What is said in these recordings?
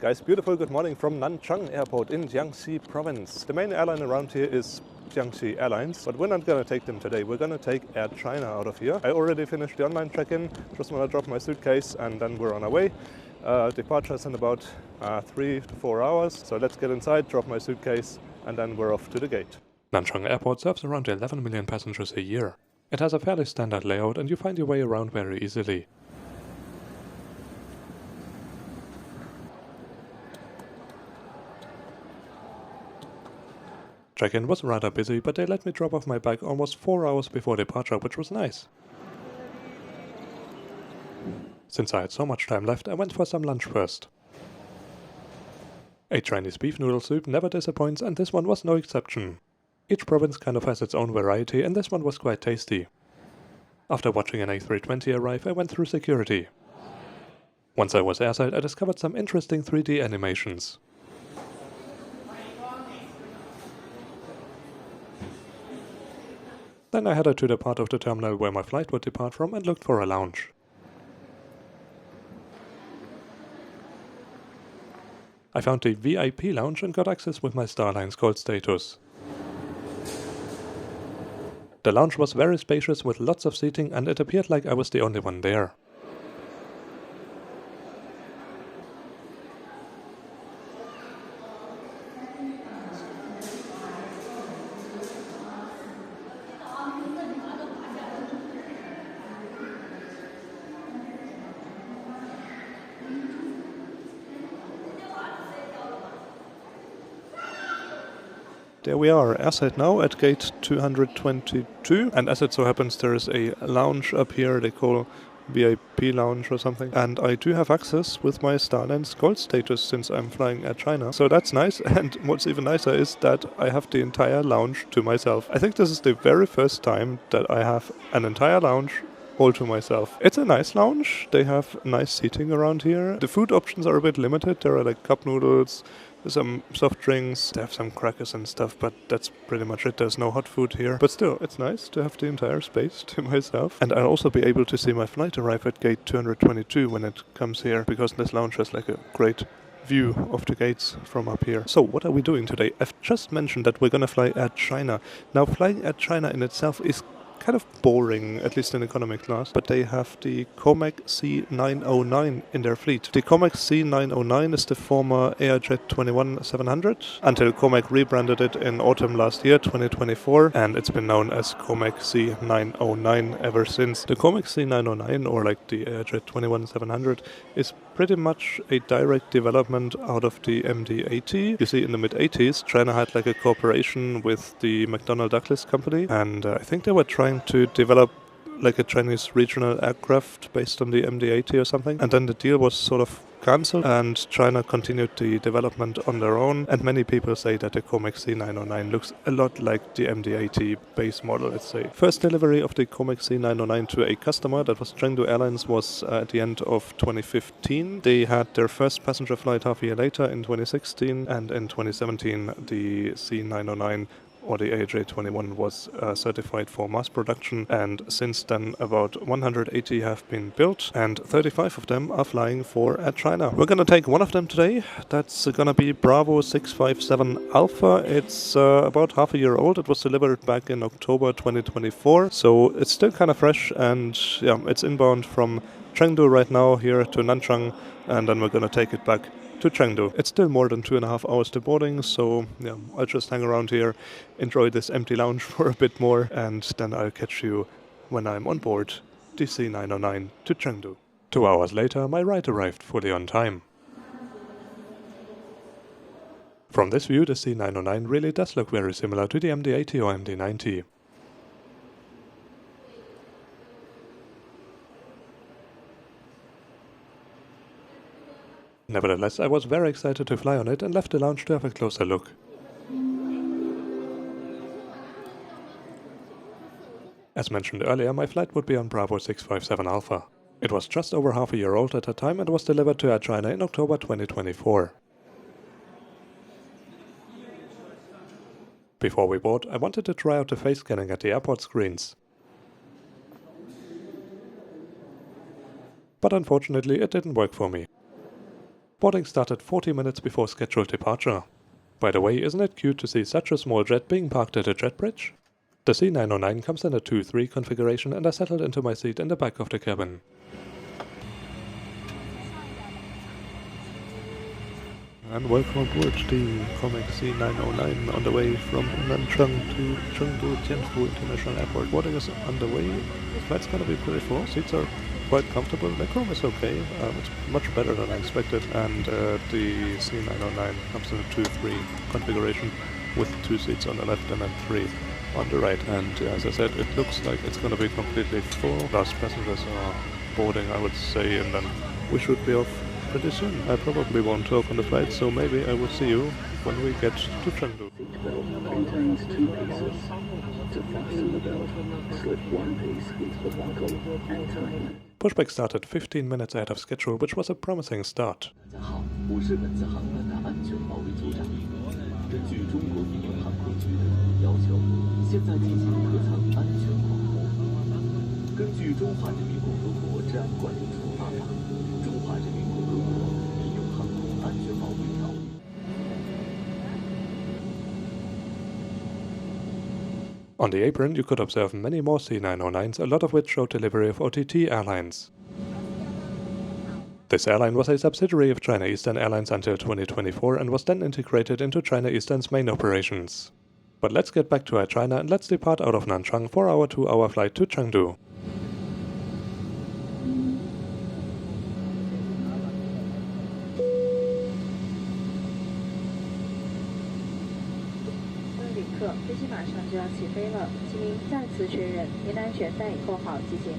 Guys, beautiful good morning from Nanchang Airport in Jiangxi province. The main airline around here is Jiangxi Airlines, but we're not going to take them today. We're going to take Air China out of here. I already finished the online check-in, just want to drop my suitcase and then we're on our way. Departure is in about 3 to 4 hours, so let's get inside, drop my suitcase and then we're off to the gate. Nanchang Airport serves around 11 million passengers a year. It has a fairly standard layout and you find your way around very easily. Check-in was rather busy, but they let me drop off my bag almost 4 hours before departure, which was nice. Since I had so much time left, I went for some lunch first. A Chinese beef noodle soup never disappoints, and this one was no exception. Each province kind of has its own variety, and this one was quite tasty. After watching an A320 arrive, I went through security. Once I was airside, I discovered some interesting 3D animations. Then I headed to the part of the terminal where my flight would depart from and looked for a lounge. I found the VIP lounge and got access with my Starlines Gold status. The lounge was very spacious with lots of seating and it appeared like I was the only one there. There we are, airside now at gate 222, and as it so happens there is a lounge up here they call VIP lounge or something, and I do have access with my Starlines Gold status since I'm flying Air China, so that's nice. And what's even nicer is that I have the entire lounge to myself. I think this is the very first time that I have an entire lounge all to myself. It's a nice lounge, they have nice seating around here. The food options are a bit limited, there are like cup noodles, some soft drinks, they have some crackers and stuff, but that's pretty much it. There's no hot food here. But still, it's nice to have the entire space to myself. And I'll also be able to see my flight arrive at gate 222 when it comes here, because this lounge has like a great view of the gates from up here. So what are we doing today? I've just mentioned that we're gonna fly Air China. Now flying Air China in itself is kind of boring, at least in economy class, but they have the COMAC C909 in their fleet. The COMAC C909 is the former Airjet 21700 until COMAC rebranded it in autumn last year, 2024, and it's been known as COMAC C909 ever since. The COMAC C909, or like the Airjet 21700, is pretty much a direct development out of the MD-80. You see, in the mid-80s, China had like a cooperation with the McDonnell Douglas company, and I think they were trying to develop like a Chinese regional aircraft based on the MD-80 or something, and then the deal was sort of cancelled and China continued the development on their own, and many people say that the COMAC C909 looks a lot like the MD-80 base model, let's say. First delivery of the COMAC C909 to a customer, that was Chengdu Airlines, was at the end of 2015. They had their first passenger flight half a year later in 2016, and in 2017 the C909 or the AJ21 was certified for mass production, and since then about 180 have been built and 35 of them are flying for Air China. We're gonna take one of them today. That's gonna be Bravo 657 Alpha. It's about half a year old. It was delivered back in October 2024, so it's still kind of fresh, and yeah, it's inbound from Chengdu right now here to Nanchang, and then we're gonna take it back to Chengdu. It's still more than 2.5 hours to boarding, so yeah, I'll just hang around here, enjoy this empty lounge for a bit more, and then I'll catch you when I'm on board the C909 to Chengdu. 2 hours later, my ride arrived fully on time. From this view, the C909 really does look very similar to the MD-80 or MD-90. Nevertheless, I was very excited to fly on it and left the lounge to have a closer look. As mentioned earlier, my flight would be on Bravo 657 Alpha. It was just over half a year old at the time and was delivered to Air China in October 2024. Before we board, I wanted to try out the face scanning at the airport screens. But unfortunately, it didn't work for me. Boarding started 40 minutes before scheduled departure. By the way, isn't it cute to see such a small jet being parked at a jet bridge? The C909 comes in a 2-3 configuration and I settled into my seat in the back of the cabin. And welcome aboard the COMAC C909 on the way from Nanchang to Chengdu Tianfu International Airport. Boarding is underway. The flight's gonna be pretty full. Seats are quite comfortable. The crew is okay. It's much better than I expected. And the C909 comes in a 2-3 configuration with 2 seats on the left and then 3 on the right. And as I said, it looks like it's gonna be completely full. Last passengers are boarding, I would say, and then we should be off pretty soon. I probably won't talk on the flight, so maybe I will see you when we get to Chengdu. Seatbelt contains 2 pieces. To fasten the belt, slip 1 piece into the buckle and tighten it. Pushback started 15 minutes ahead of schedule, which was a promising start. 大家好，我是本次航班的安全保卫组长。根据中国民用航空局的要求，现在进行客舱安全广播。根据中华人民共和国治安管理处罚法。 中华人民共和国民用航空安全保卫条例。 On the apron, you could observe many more C909s, a lot of which showed delivery of OTT Airlines. This airline was a subsidiary of China Eastern Airlines until 2024 and was then integrated into China Eastern's main operations. But let's get back to Air China and let's depart out of Nanchang for our 2-hour flight to Chengdu.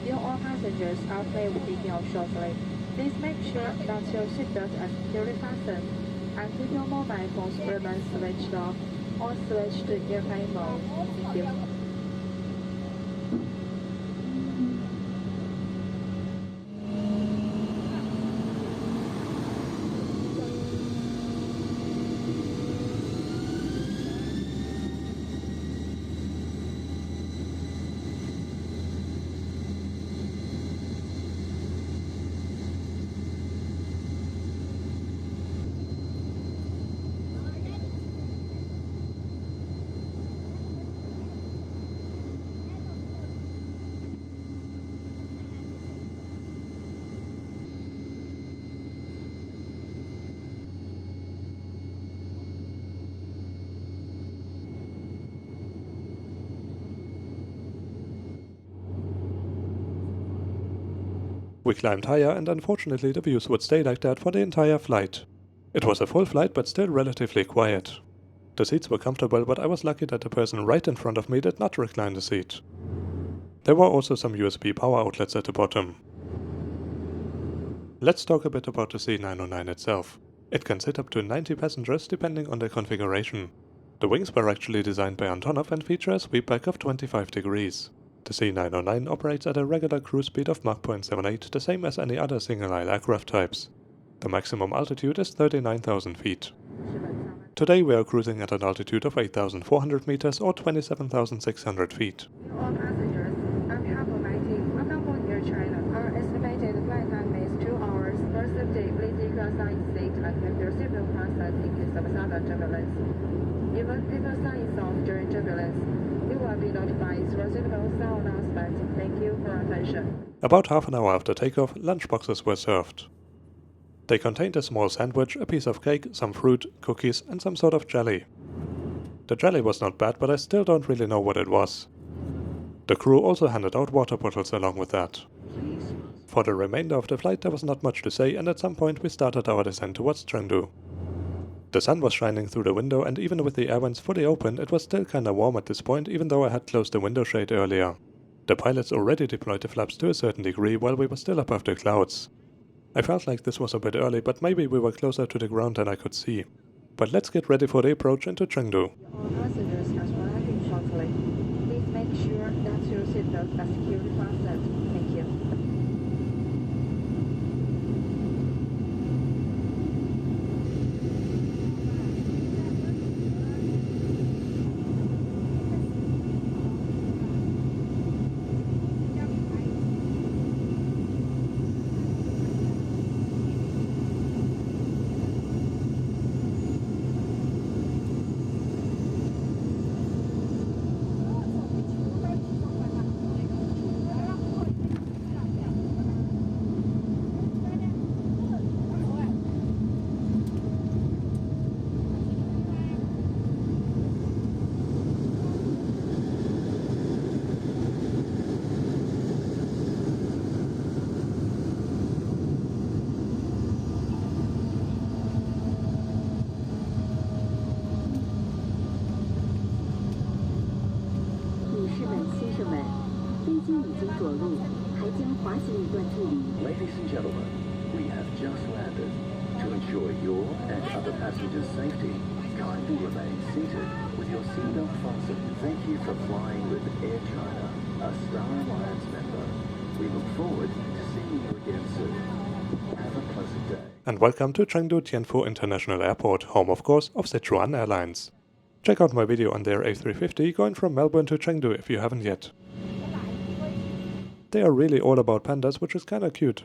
Will all passengers are play will begin shortly. Please make sure that your seatbelt is securely fastened and keep your mobile phones remain switched off or switch to airplane mode. Thank you. We climbed higher and unfortunately the views would stay like that for the entire flight. It was a full flight but still relatively quiet. The seats were comfortable, but I was lucky that the person right in front of me did not recline the seat. There were also some USB power outlets at the bottom. Let's talk a bit about the C909 itself. It can sit up to 90 passengers depending on the configuration. The wings were actually designed by Antonov and feature a sweep back of 25 degrees. The C909 operates at a regular cruise speed of Mach 0.78, the same as any other single-aisle aircraft types. The maximum altitude is 39,000 feet. Today we are cruising at an altitude of 8,400 meters or 27,600 feet. All passengers, on behalf of my team, welcome aboard Air China. Our estimated flight time is 2 hours. For safety, please take a side seat and keep your seatbelt fastened in case of sudden turbulence. Even if a sign is off during turbulence, you will be notified through signal sound announcement. Thank you for your attention. About half an hour after takeoff, lunchboxes were served. They contained a small sandwich, a piece of cake, some fruit, cookies, and some sort of jelly. The jelly was not bad, but I still don't really know what it was. The crew also handed out water bottles along with that. For the remainder of the flight there was not much to say, and at some point we started our descent towards Chengdu. The sun was shining through the window, and even with the air vents fully open, it was still kinda warm at this point, even though I had closed the window shade earlier. The pilots already deployed the flaps to a certain degree while we were still above the clouds. I felt like this was a bit early, but maybe we were closer to the ground than I could see. But let's get ready for the approach into Chengdu. All passengers are arriving shortly. Please make sure that your seatbelt is securely fastened. Thank you. Ladies and gentlemen, we have just landed. To ensure your and other passengers' safety, kindly remain seated with your seatbelt fastened. Thank you for flying with Air China, a Star Alliance member. We look forward to seeing you again soon. Have a pleasant day. And welcome to Chengdu Tianfu International Airport, home of course of Sichuan Airlines. Check out my video on their A350 going from Melbourne to Chengdu if you haven't yet. They are really all about pandas, which is kinda cute.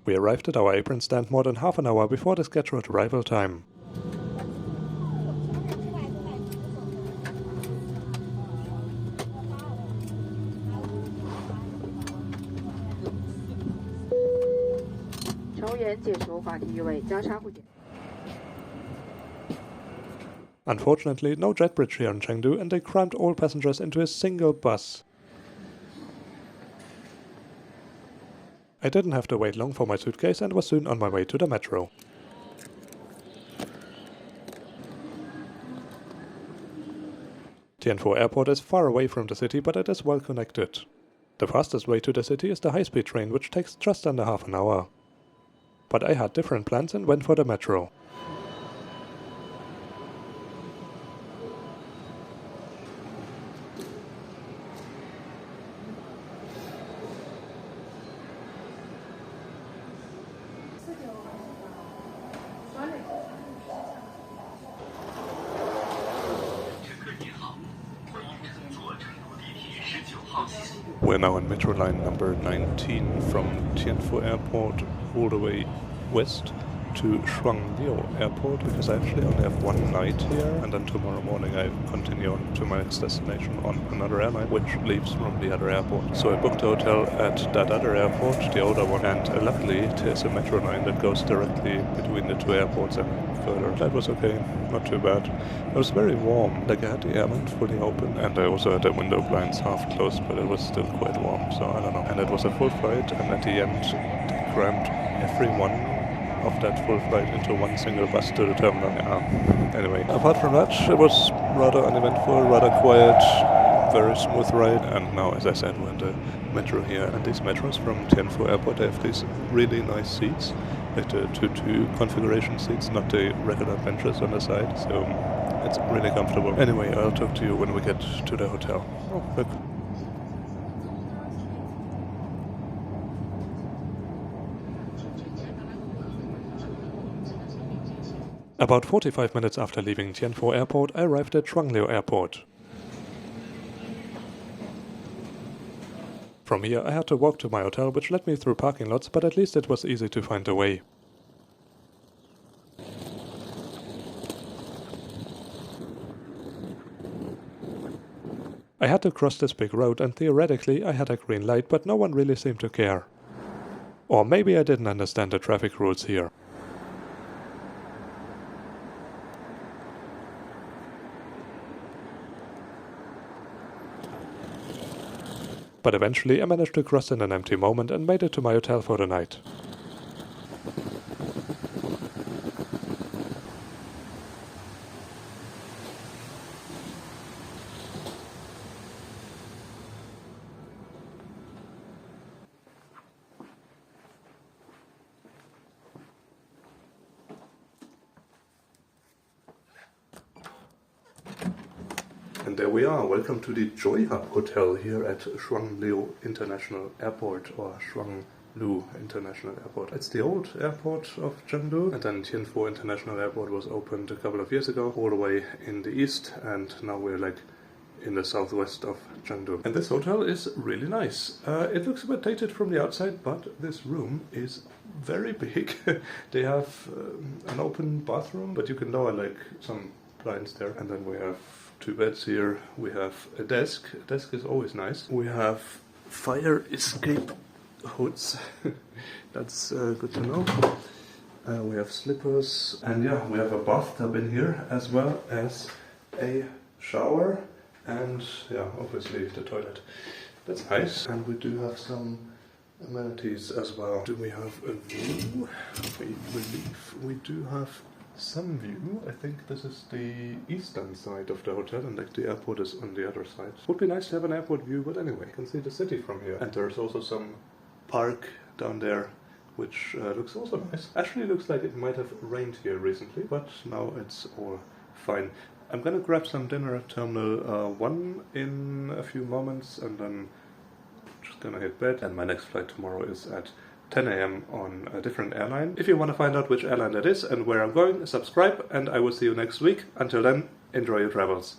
We arrived at our apron stand more than half an hour before the scheduled arrival time. Unfortunately, no jet bridge here in Chengdu, and they crammed all passengers into a single bus. I didn't have to wait long for my suitcase and was soon on my way to the metro. Tianfu Airport is far away from the city, but it is well connected. The fastest way to the city is the high-speed train, which takes just under half an hour. But I had different plans and went for the metro. We're now on metro line number 19 from Tianfu Airport all the way west to Shuangliu Airport, because I actually only have one night here, and then tomorrow morning I continue on to my next destination on another airline which leaves from the other airport. So I booked a hotel at that other airport, the older one, and luckily there's a metro line that goes directly between the two airports and further. That was okay, not too bad. It was very warm, like I had the air vent fully open, and I also had the window blinds half closed, but it was still quite warm, so I don't know. And it was a full flight, and at the end they crammed everyone of that full flight into one single bus to the terminal. Anyway, apart from that, it was rather uneventful, rather quiet, very smooth ride, and now, as I said, we're in the metro here, and these metros from Tianfu Airport, they have these really nice seats, like the 2-2 configuration seats, not the regular benches on the side, so it's really comfortable. Anyway, I'll talk to you when we get to the hotel. Oh, look. About 45 minutes after leaving Tianfu Airport, I arrived at Shuangliu Airport. From here I had to walk to my hotel, which led me through parking lots, but at least it was easy to find a way. I had to cross this big road, and theoretically I had a green light, but no one really seemed to care. Or maybe I didn't understand the traffic rules here. But eventually I managed to cross in an empty moment and made it to my hotel for the night. And there we are. Welcome to the Joy Hub Hotel here at Shuangliu International Airport, or Shuangliu International Airport. It's the old airport of Chengdu, and then Tianfu International Airport was opened a couple of years ago, all the way in the east, and now we're like in the southwest of Chengdu. And this hotel is really nice. It looks a bit dated from the outside, but this room is very big. They have an open bathroom, but you can lower like some blinds there, and then we have 2 beds here, we have a desk. A desk is always nice. We have fire escape hoods. That's good to know. We have slippers, and yeah, we have a bathtub in here, as well as a shower, and yeah, obviously the toilet. That's nice. And we do have some amenities as well. Do we have a view? We believe we do have some view. I think this is the eastern side of the hotel, and like the airport is on the other side. Would be nice to have an airport view, but anyway, you can see the city from here. And there's also some park down there, which looks also nice. Actually looks like it might have rained here recently, but now it's all fine. I'm gonna grab some dinner at Terminal 1 in a few moments, and then just gonna hit bed. And my next flight tomorrow is at 10 AM on a different airline. If you want to find out which airline that is and where I'm going, subscribe, and I will see you next week. Until then, enjoy your travels.